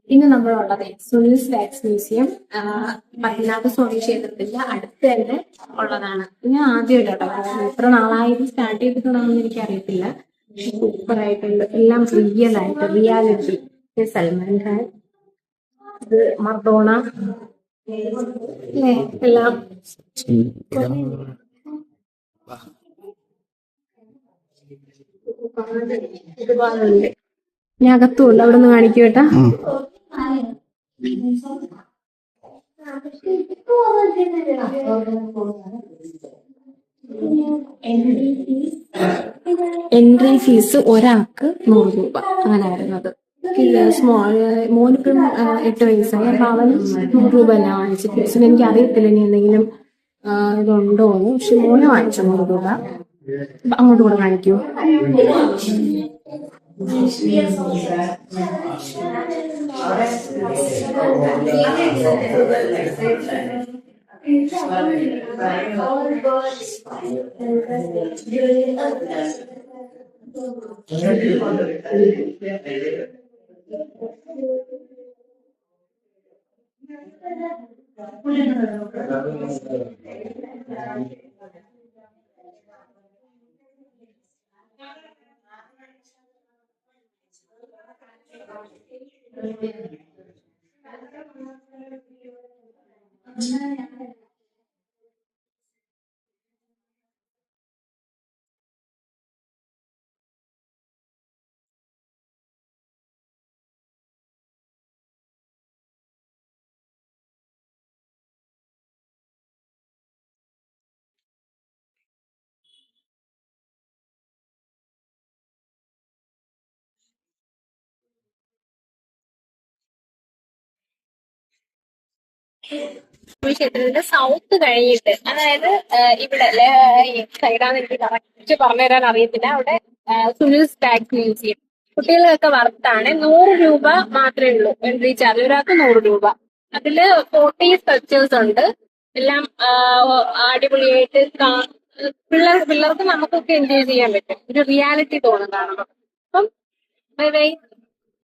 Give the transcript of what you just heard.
ഇന്ന് നമ്മളുള്ളത് Sunil's wax museum Padmanabhaswamy ക്ഷേത്രത്തിന്റെ അടുത്ത് തന്നെ ഉള്ളതാണ്. ഞാൻ ആദ്യമായിട്ടോ എത്ര നാളായിട്ട് സ്റ്റാർട്ട് ചെയ്തിട്ടുണ്ടോന്ന് എനിക്ക് അറിയത്തില്ല. സൂപ്പർ ആയിട്ടുണ്ട്, എല്ലാം റിയൽ ആയിട്ട്, റിയാലിറ്റി. സൽമാൻ ഖാൻ, ഇത് മർഡോണ, അല്ലേ എല്ലാം ഒരുപാടുണ്ട്. ഞാൻ അകത്തുണ്ട്, അവിടെ നിന്ന് കാണിക്കൂ കേട്ടാ. എൻട്രി ഫീസ് ഒരാൾക്ക് 100 രൂപ അങ്ങനെ വരുന്നത്. സ്മോൾ മോനിപ്പം 8 വയസ്സായി, അപ്പൊ അവന് 100 രൂപ തന്നെ വാങ്ങിച്ചു. ഫീസിന് എനിക്ക് അറിയത്തില്ല ഇനി എന്തെങ്കിലും ഇതുണ്ടോന്ന്, പക്ഷെ മോനെ വാങ്ങിച്ചു 100 രൂപ. അങ്ങോട്ട് കൂടെ കാണിക്കൂ. ക്ഷേത്രത്തിന്റെ സൗത്ത് കഴിഞ്ഞിട്ട്, അതായത് ഇവിടെ സൈഡാന്ന് എനിക്ക് കറക്റ്റ് പറഞ്ഞുതരാൻ അറിയത്തില്ല. അവിടെ സുനിൽസ് വാക്സ് മ്യൂസിയം കുട്ടികൾക്കൊക്കെ വർത്താണ്. 100 രൂപ മാത്രമേ ഉള്ളൂ എൻട്രി ചാർജ്, ഒരാൾക്ക് 100 രൂപ. അതില് 40 സ്കൾപ്ചേഴ്സ് ഉണ്ട്. എല്ലാം അടിപൊളിയായിട്ട് പിള്ളേർക്ക് നമുക്കൊക്കെ എൻജോയ് ചെയ്യാൻ പറ്റും. ഒരു റിയാലിറ്റി തോന്നും കാണുമ്പോൾ. അപ്പം ബൈ ബൈ.